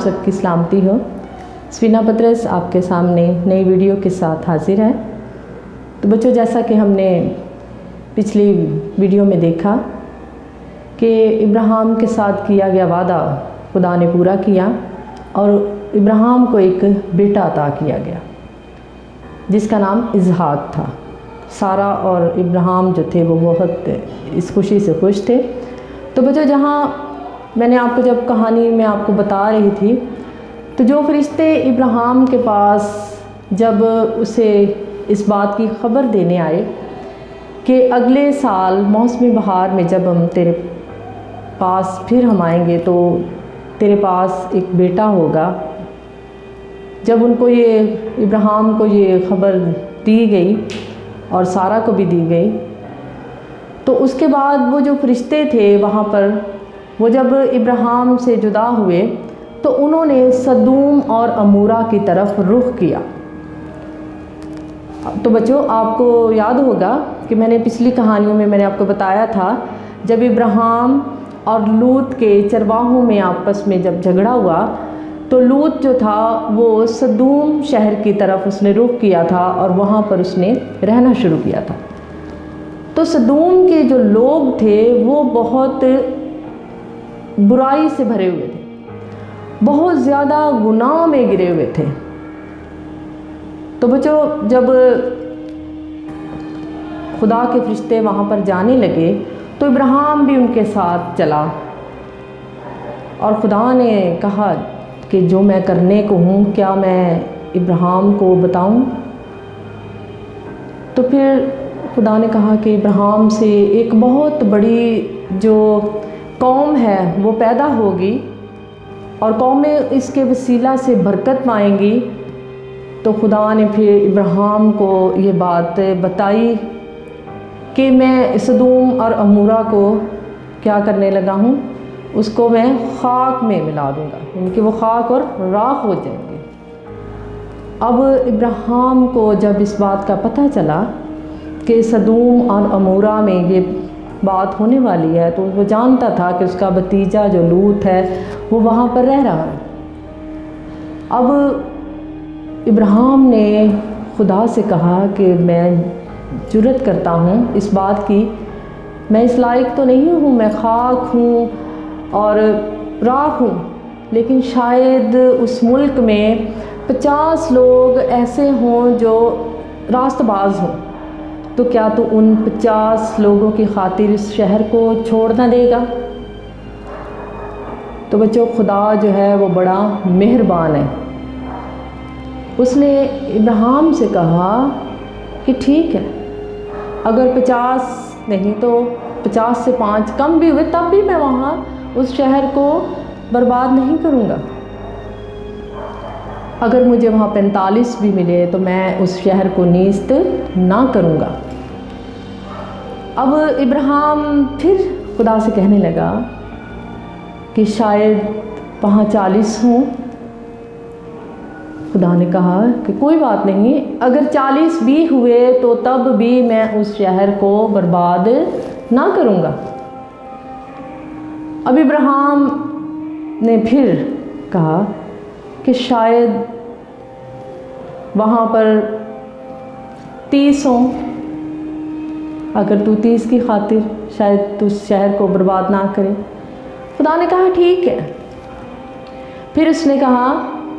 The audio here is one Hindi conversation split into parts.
सबकी सलामती हो। सफीना पतरस आपके सामने नई वीडियो के साथ हाजिर है। तो बच्चों, जैसा कि हमने पिछली वीडियो में देखा कि इब्राहिम के साथ किया गया वादा खुदा ने पूरा किया और इब्राहिम को एक बेटा अता किया गया जिसका नाम इसहाक था। सारा और इब्राहिम जो थे वो बहुत इस खुशी से खुश थे। तो बच्चों, जहाँ मैंने आपको जब कहानी में आपको बता रही थी, तो जो फरिश्ते इब्राहिम के पास जब उसे इस बात की ख़बर देने आए कि अगले साल मौसमी बहार में जब हम तेरे पास फिर हम आएंगे तो तेरे पास एक बेटा होगा, जब उनको ये इब्राहिम को ये ख़बर दी गई और सारा को भी दी गई, तो उसके बाद वो जो फरिश्ते थे वहाँ पर, वो जब इब्राहिम से जुदा हुए तो उन्होंने सदूम और अमूरा की तरफ रुख किया। तो बच्चों, आपको याद होगा कि मैंने पिछली कहानियों में मैंने आपको बताया था, जब इब्राहिम और लूत के चरवाहों में आपस में जब झगड़ा हुआ तो लूत जो था वो सदूम शहर की तरफ उसने रुख किया था और वहाँ पर उसने रहना शुरू किया था। तो सदूम के जो लोग थे वो बहुत बुराई से भरे हुए थे, बहुत ज़्यादा गुनाह में गिरे हुए थे। तो बच्चों, जब खुदा के फरिश्ते वहाँ पर जाने लगे तो इब्राहिम भी उनके साथ चला और खुदा ने कहा कि जो मैं करने को हूँ क्या मैं इब्राहिम को बताऊँ। तो फिर खुदा ने कहा कि इब्राहिम से एक बहुत बड़ी जो कौम है वो पैदा होगी और कौमें इसके वसीला से बरकत पाएंगी। तो खुदा ने फिर इब्राहिम को ये बात बताई कि मैं सदूम और अमूरा को क्या करने लगा हूँ, उसको मैं खाक में मिला दूँगा, यानी कि वो खाक और राख हो जाएंगे। अब इब्राहिम को जब इस बात का पता चला कि सदूम और अमूरा में ये बात होने वाली है, तो वो जानता था कि उसका भतीजा जो लूत है वो वहाँ पर रह रहा है। अब इब्राहिम ने खुदा से कहा कि मैं जुर्रत करता हूँ इस बात की, मैं इस लायक तो नहीं हूँ, मैं खाक हूँ और राख हूँ, लेकिन शायद उस मुल्क में 50 लोग ऐसे हों जो रास्तबाज हों, तो क्या तू उन 50 लोगों की खातिर इस शहर को छोड़ ना देगा। तो बच्चों, खुदा जो है वो बड़ा मेहरबान है। उसने इब्राहिम से कहा कि ठीक है, अगर 50 नहीं तो 50 से 5 कम भी हुए तब भी मैं वहाँ उस शहर को बर्बाद नहीं करूँगा। अगर मुझे वहाँ 45 भी मिले तो मैं उस शहर को नीस्त ना करूँगा। अब इब्राहिम फिर खुदा से कहने लगा कि शायद वहाँ 40 हों। खुदा ने कहा कि कोई बात नहीं, अगर 40 भी हुए तो तब भी मैं उस शहर को बर्बाद ना करूँगा। अब इब्राहिम ने फिर कहा कि शायद वहाँ पर 30 हों, अगर तू 30 की खातिर शायद तू शहर को बर्बाद ना करे। खुदा ने कहा ठीक है। फिर उसने कहा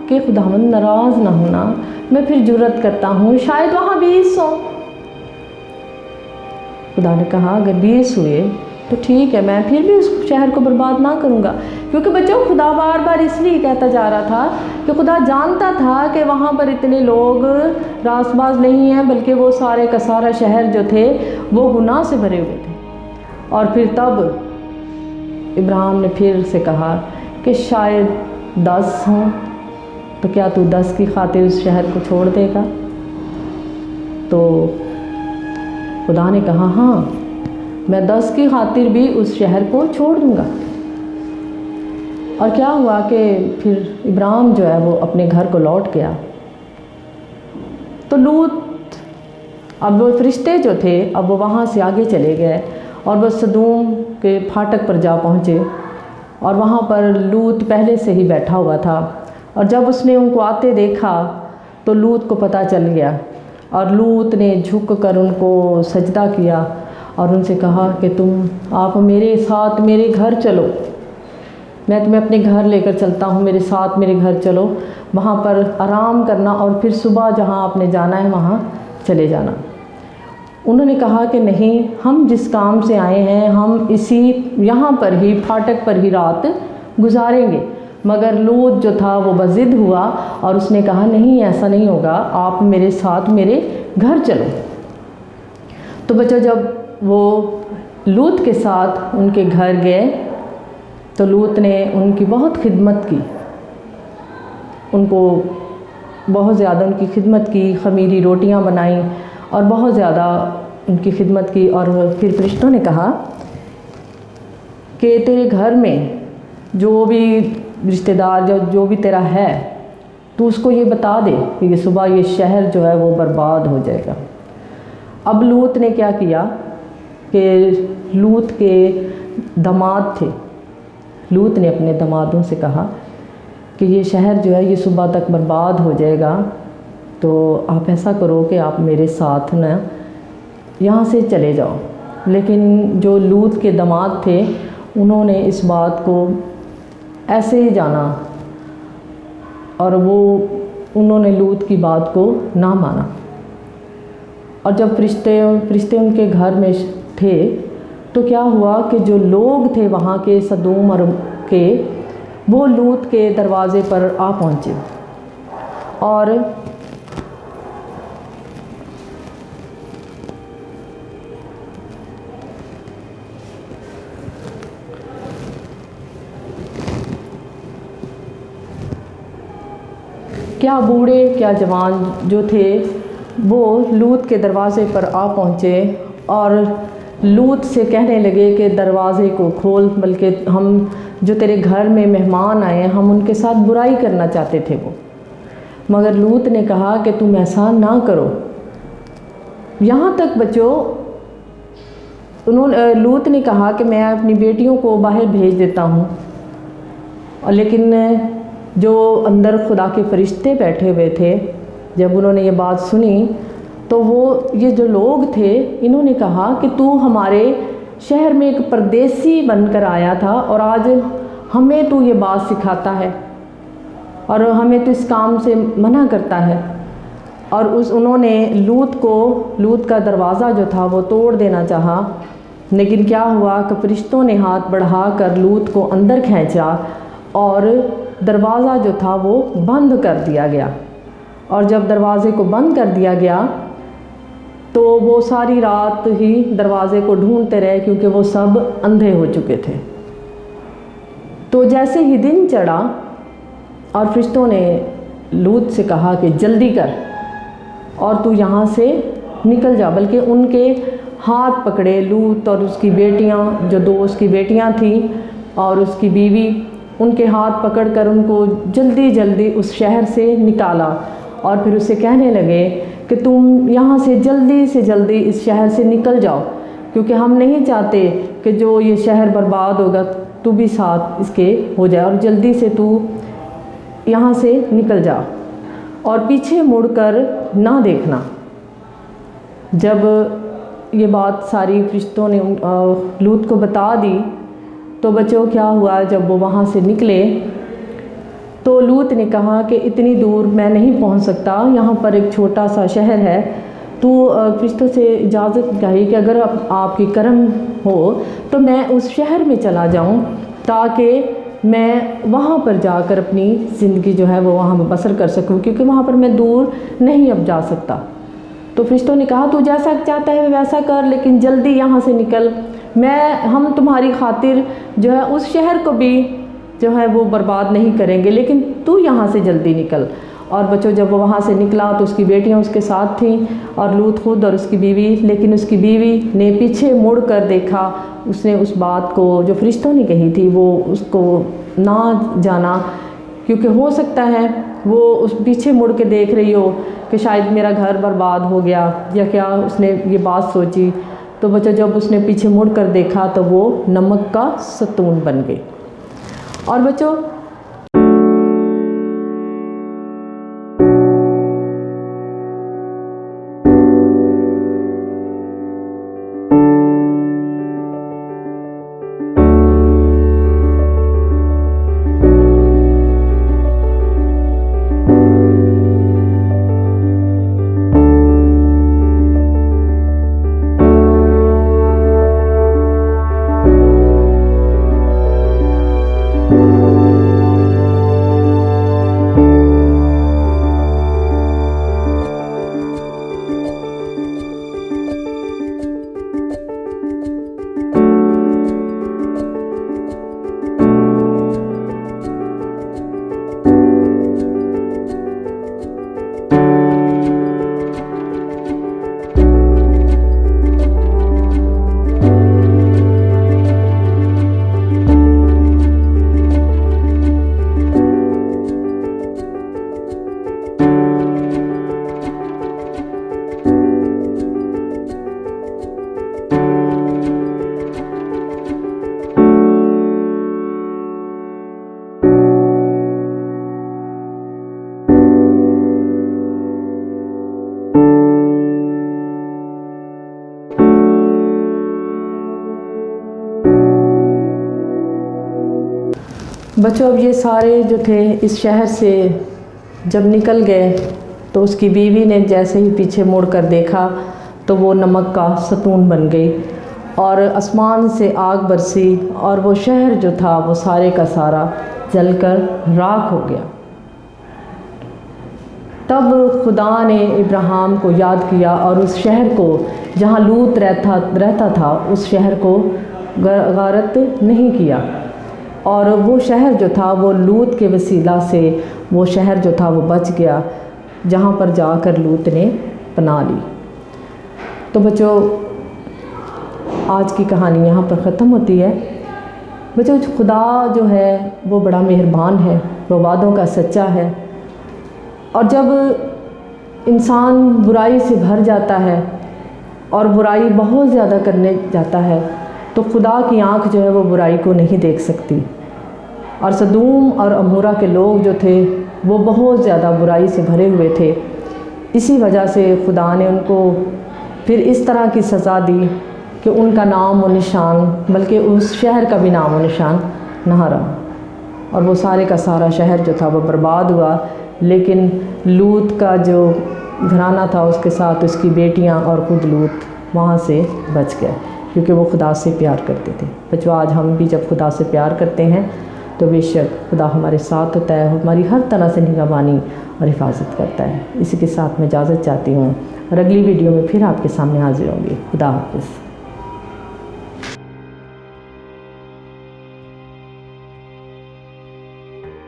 कि खुदावंद नाराज़ ना होना, मैं फिर जुर्रत करता हूँ, शायद वहाँ 20 हों। खुदा ने कहा अगर 20 हुए तो ठीक है, मैं फिर भी उस शहर को बर्बाद ना करूँगा। क्योंकि बच्चों, खुदा बार बार इसलिए कहता जा रहा था कि खुदा जानता था कि वहाँ पर इतने लोग रास्तबाज नहीं हैं, बल्कि वो सारे का सारा शहर जो थे वो गुनाह से भरे हुए थे। और फिर तब इब्राहिम ने फिर से कहा कि शायद 10 हों, तो क्या तू 10 की खातिर उस शहर को छोड़ देगा। तो खुदा ने कहा हाँ, मैं 10 की खातिर भी उस शहर को छोड़ दूँगा। और क्या हुआ कि फिर इब्राहिम जो है वो अपने घर को लौट गया। तो लूत, अब वो फरिश्ते जो थे अब वो वहाँ से आगे चले गए और वो सदूम के फाटक पर जा पहुँचे। और वहाँ पर लूत पहले से ही बैठा हुआ था। और जब उसने उनको आते देखा तो लूत को पता चल गया और लूत ने झुक कर उनको सजदा किया और उनसे कहा कि आप मेरे साथ मेरे घर चलो, मैं तुम्हें अपने घर लेकर चलता हूँ, मेरे साथ मेरे घर चलो, वहाँ पर आराम करना और फिर सुबह जहाँ आपने जाना है वहाँ चले जाना। उन्होंने कहा कि नहीं, हम जिस काम से आए हैं हम इसी यहाँ पर ही फाटक पर ही रात गुजारेंगे। मगर लूत जो था वो बज़िद हुआ और उसने कहा नहीं, ऐसा नहीं होगा, आप मेरे साथ मेरे घर चलो। तो बच्चों, जब वो लूत के साथ उनके घर गए तो लूत ने उनकी बहुत खिदमत की, उनको बहुत ज़्यादा उनकी खिदमत की, ख़मीरी रोटियां बनाई और बहुत ज़्यादा उनकी खिदमत की। और फिर फरिश्तों ने कहा कि तेरे घर में जो भी रिश्तेदार जो भी तेरा है, तो उसको ये बता दे कि ये सुबह ये शहर जो है वो बर्बाद हो जाएगा। अब लूत ने क्या किया कि लूत के दामाद थे, लूत ने अपने दामादों से कहा कि ये शहर जो है ये सुबह तक बर्बाद हो जाएगा, तो आप ऐसा करो कि आप मेरे साथ ना यहाँ से चले जाओ। लेकिन जो लूत के दामाद थे उन्होंने इस बात को ऐसे ही जाना और उन्होंने लूत की बात को ना माना। और जब फरिश्ते उनके घर में थे तो क्या हुआ कि जो लोग थे वहाँ के सदूम और के, वो लूत के दरवाज़े पर आ पहुँचे और क्या बूढ़े क्या जवान जो थे वो लूत के दरवाज़े पर आ पहुँचे और लूत से कहने लगे कि दरवाज़े को खोल, बल्कि हम जो तेरे घर में मेहमान आए हैं हम उनके साथ बुराई करना चाहते थे वो। मगर लूत ने कहा कि तुम ऐसा ना करो। यहाँ तक बच्चों, लूत ने कहा कि मैं अपनी बेटियों को बाहर भेज देता हूँ, और लेकिन जो अंदर खुदा के फरिश्ते बैठे हुए थे, जब उन्होंने ये बात सुनी तो ये जो लोग थे इन्होंने कहा कि तू हमारे शहर में एक परदेसी बनकर आया था और आज हमें तू ये बात सिखाता है और हमें तो इस काम से मना करता है। और उन्होंने लूत का दरवाज़ा जो था वो तोड़ देना चाहा, लेकिन क्या हुआ कि फरिश्तों ने हाथ बढ़ाकर लूत को अंदर खींचा और दरवाज़ा जो था वो बंद कर दिया गया। और जब दरवाज़े को बंद कर दिया गया तो वो सारी रात ही दरवाज़े को ढूंढते रहे, क्योंकि वो सब अंधे हो चुके थे। तो जैसे ही दिन चढ़ा और फरिश्तों ने लूत से कहा कि जल्दी कर और तू यहाँ से निकल जा, बल्कि उनके हाथ पकड़े लूत और उसकी बेटियाँ, जो 2 उसकी बेटियाँ थीं और उसकी बीवी, उनके हाथ पकड़कर उनको जल्दी जल्दी उस शहर से निकाला और फिर उससे कहने लगे कि तुम यहाँ से जल्दी इस शहर से निकल जाओ, क्योंकि हम नहीं चाहते कि जो ये शहर बर्बाद होगा तू भी साथ इसके हो जाए, और जल्दी से तू यहाँ से निकल जा और पीछे मुड़कर ना देखना। जब ये बात सारी फरिश्तों ने लूत को बता दी तो बच्चों क्या हुआ, जब वो वहाँ से निकले तो लूत ने कहा कि इतनी दूर मैं नहीं पहुँच सकता, यहाँ पर एक छोटा सा शहर है, तो फरिश्तों से इजाज़त चाहिए कि अगर आपकी करम हो तो मैं उस शहर में चला जाऊँ, ताकि मैं वहाँ पर जाकर अपनी ज़िंदगी जो है वो वहाँ बसर कर सकूँ, क्योंकि वहाँ पर मैं दूर नहीं अब जा सकता। तो फरिश्तों ने कहा तू जैसा चाहता है वैसा कर, लेकिन जल्दी यहाँ से निकल, हम तुम्हारी खातिर जो है उस शहर को भी जो है वो बर्बाद नहीं करेंगे, लेकिन तू यहाँ से जल्दी निकल। और बच्चों, जब वो वहाँ से निकला तो उसकी बेटियाँ उसके साथ थीं और लूत खुद और उसकी बीवी, लेकिन उसकी बीवी ने पीछे मुड़ कर देखा, उसने उस बात को जो फरिश्तों ने कही थी वो उसको ना जाना, क्योंकि हो सकता है वो उस पीछे मुड़ के देख रही हो कि शायद मेरा घर बर्बाद हो गया या क्या, उसने ये बात सोची। तो बच्चों, जब उसने पीछे मुड़ कर देखा तो वो नमक का सतून बन गई। और बच्चों अब ये सारे जो थे इस शहर से जब निकल गए तो उसकी बीवी ने जैसे ही पीछे मुड़कर देखा तो वो नमक का सतून बन गई और आसमान से आग बरसी और वो शहर जो था वो सारे का सारा जलकर राख हो गया। तब खुदा ने इब्राहिम को याद किया और उस शहर को जहाँ लूत रहता था उस शहर को गारत नहीं किया और वो शहर जो था वो लूत के वसीला से वो शहर जो था वो बच गया जहाँ पर जाकर लूत ने पनाह ली। तो बच्चों आज की कहानी यहाँ पर ख़त्म होती है। बच्चों खुदा जो है वो बड़ा मेहरबान है, वो वादों का सच्चा है और जब इंसान बुराई से भर जाता है और बुराई बहुत ज़्यादा करने जाता है तो खुदा की आँख जो है वो बुराई को नहीं देख सकती। और सदूम और अमूरा के लोग जो थे वो बहुत ज़्यादा बुराई से भरे हुए थे। इसी वजह से खुदा ने उनको फिर इस तरह की सज़ा दी कि उनका नाम व निशान बल्कि उस शहर का भी नाम व निशान ना रहा और वो सारे का सारा शहर जो था वो बर्बाद हुआ। लेकिन लूत का जो घराना था उसके साथ उसकी बेटियां और खुद लूत वहाँ से बच गए क्योंकि वो खुदा से प्यार करते थे। बच्चों आज हम भी जब खुदा से प्यार करते हैं तो बेशक खुदा हमारे साथ होता है, हमारी हर तरह से निगहबानी और हिफाजत करता है। इसी के साथ मैं इजाज़त चाहती हूँ और अगली वीडियो में फिर आपके सामने हाजिर होंगी। खुदा हाफ़िज़।